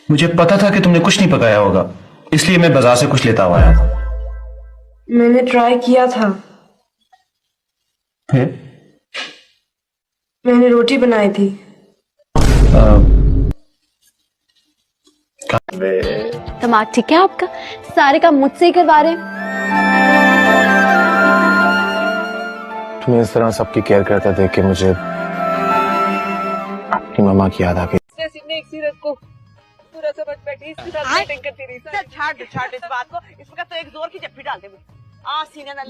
मुझे पता था कि तुमने कुछ नहीं पकाया होगा, इसलिए मैं बाजार से कुछ लेता हुआ आया था। मैंने ट्राई किया था। फिर मैंने रोटी बनाई थी। दिमाग ठीक है आपका? सारे काम मुझसे ही करवा रहे हैं। तुम्हें इस तरह सबकी केयर करता देख के मुझे अपनी मम्मा की याद आ गई। एक सीरत को पूरा समझ बैठी, इसके साथ मीटिंग करती रही। छाट इस बात को, इसका तो एक जोर की जप्पी डाल दे सीने में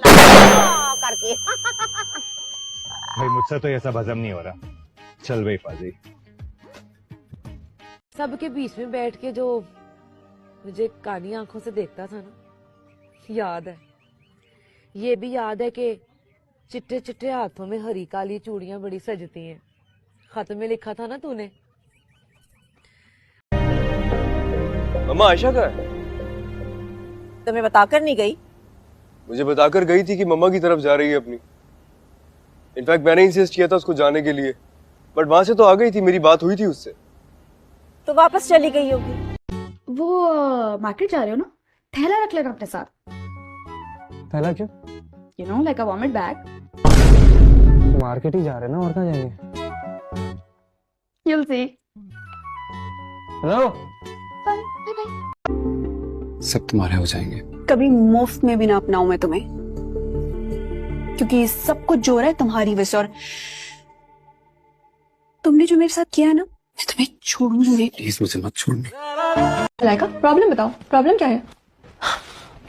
करके। भाई मुझसे तो ये सब हजम नहीं हो रहा। चल भाई फाजी। सबके बीच में बैठ के जो मुझे कानी आंखों से देखता था ना, याद है। ये भी याद है कि चिट्टे चिट्टे हाथों में हरी काली चूड़ियां बड़ी सजती हैं। खत में लिखा था ना तूने। मम्मा आयशा का है? तुम्हें बताकर नहीं गई? मुझे बताकर गई थी कि मम्मा की तरफ जा रही है अपनी। इनफैक्ट मैंने इंसिस्ट किया था उसको जाने के लिए, बट वहां से तो आ गई थी, मेरी बात हुई थी उससे। तो वापस चली गई होगी। वो मार्केट जा रहे हो ना, थैला रख लेना अपने साथ। थैला क्यों? You know like a vomit bag. Market ही जा रहे हैं ना, और कहाँ जाएंगे? You'll see. Hello. Bye bye. सब तुम्हारे हो जाएंगे। कभी मुफ्त में भी ना अपनाऊं मैं तुम्हें, क्योंकि सब कुछ जो हो रहा है तुम्हारी वजह से। और तुमने जो मेरे साथ किया है ना, मैं तुम्हें छोड़ूंगी नहीं। प्लीज मुझे मत छोड़ना। लाइका, प्रॉब्लम बताओ, प्रॉब्लम क्या है?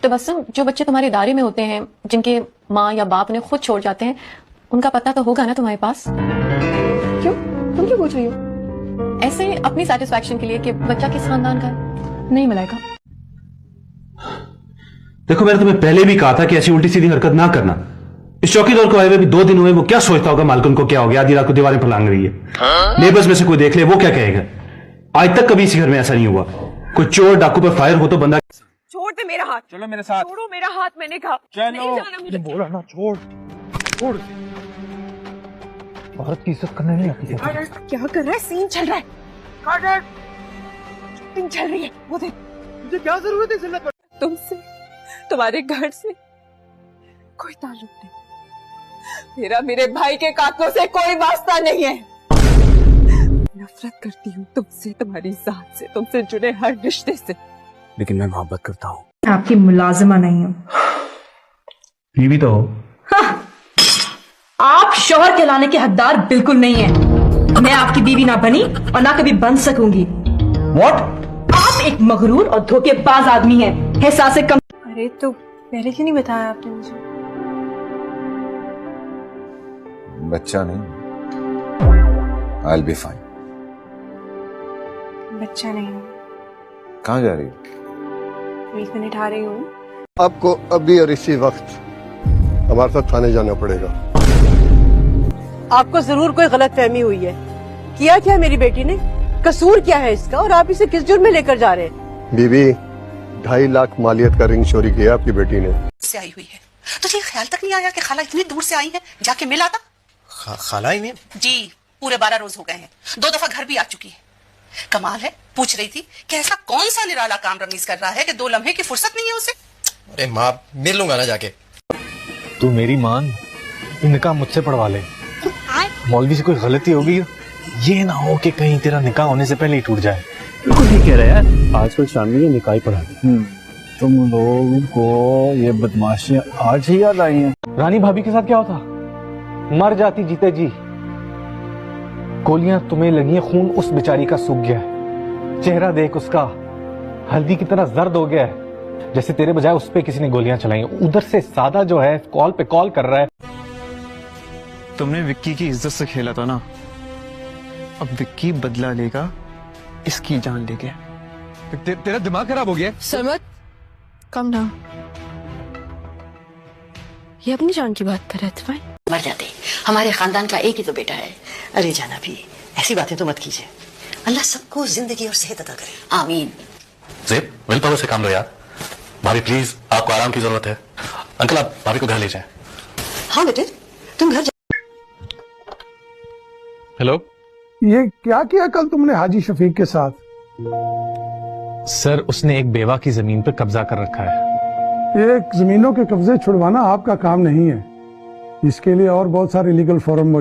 तो बस जो बच्चे तुम्हारे दायरे में होते हैं, जिनके माँ या बाप उन्हें खुद छोड़ जाते हैं, उनका पता तो होगा ना तुम्हारे पास? क्यों? तुम क्यों पूछ रही हो? ऐसे अपनी सेटिस्फैक्शन के लिए कि बच्चा किस खानदान का है। नहीं मलाइका। देखो, मैंने तुम्हें पहले भी कहा था कि ऐसी उल्टी सीधी हरकत ना करना। इस चौकीदार को आए हुए भी 2 दिन हुए, वो क्या सोचता होगा मालकिन को क्या हो गया, आधी रात को दीवारें फलांग रही है। नेबर्स में से कोई देख ले, वो क्या कहेगा? आज तक कभी इसी घर में ऐसा नहीं हुआ। कोई चोर डाकू पर फायर हो तो बंदा। छोड़ दे मेरा हाथ। चलो मेरे साथ। छोड़ो मेरा हाथ, मैंने कहा। चलो बोला ना, छोड़ छोड़। औरत की इज्जत करने नहीं आती। क्या कर रहा है? सीन चल रहा है, शूटिंग चल रही है। वो देख। मुझे क्या जरूरत है जिल्लत? तुमसे, तुम्हारे घर से कोई ताल्लुक नहीं। मेरा मेरे भाई के कातलों से कोई वास्ता नहीं है। नफरत करती हूँ तुमसे, तुम्हारी जात से, तुमसे जुड़े हर रिश्ते से। लेकिन मैं मोहब्बत करता हूँ। आपकी मुलाजिमा नहीं हूँ। बीवी तो हो। हाँ। आप शौहर कहलाने के हकदार बिल्कुल नहीं है। मैं आपकी बीवी ना बनी और ना कभी बन सकूंगी। What? आप एक मगरूर और धोखेबाज आदमी हैं। एहसास कम। अरे तो पहले क्यों नहीं बताया आपने मुझे? बच्चा नहीं, I'll be fine। बच्चा नहीं हूँ। कहाँ जा रही हो? 1 मिनट आ रही हूँ। आपको अभी और इसी वक्त हमारे साथ थाने जाना पड़ेगा। आपको जरूर कोई गलत फहमी हुई है। किया क्या मेरी बेटी ने? कसूर क्या है इसका? और आप इसे किस जुर्म में लेकर जा रहे हैं? बीबी, 2.5 लाख मालियत का रिंग चोरी किया आपकी बेटी ने। से आई हुई है, तुझे ख्याल तक नहीं आया कि खाला इतनी दूर से आई है? जाके मिला था? खाला ही नहीं? जी, पूरे 12 रोज हो गए हैं। 2 दफा घर भी आ चुकी है। कमाल है, पूछ रही थी कि ऐसा कौन सा निराला काम रमीज कर रहा है कि 2 लम्हे की फुर्सत नहीं है उसे। अरे माँ, मिल लूंगा ना जाके। तू मेरी मान, इनका मुझसे पढ़वा ले। मौलवी से कोई गलती होगी, ये ना हो कि कहीं तेरा निकाह होने से पहले ही टूट जाए। बिल्कुल ठीक कह रहे हैं। आजकल शामी ये निकाह ही पढ़ा। तुम लोगों को ये बदमाशियां आज ही याद आई हैं। रानी भाभी के साथ क्या होता? मर जाती जीते जी। गोलियां तुम्हें लगी हैं, खून उस बेचारी का सूख गया है। चेहरा देख उसका, हल्दी की तरह जर्द हो गया है, जैसे तेरे बजाय उस पे किसी ने गोलियां चलाई। उधर से सादा जो है कॉल पे कॉल कर रहा है। तुमने विक्की की इज्जत से खेला था ना, अब विक्की बदला लेगा इसकी जान लेके। तेरा दिमाग खराब हो गया? सरमत, कम डाउन। ये अपनी जान की बात कर रहे थे। मर जाते, हमारे खानदान का एक ही तो बेटा है। अरे जाना भी, ऐसी बातें तो मत कीजिए। अल्लाह सबको जिंदगी और सेहत अता करे, आमीन। ज़ेब, विल पावर से काम लो यार। भाभी प्लीज, आपको आराम की जरूरत है। अंकल, आप भाभी को घर ले जाएं। हाँ बेटे, तुम घर। हेलो, ये क्या किया कल तुमने हाजी शफीक के साथ? सर उसने एक बेवा की जमीन पर कब्जा कर रखा है। एक जमीनों के कब्जे छुड़वाना आपका काम नहीं है, इसके लिए और बहुत सारे लीगल फॉर्म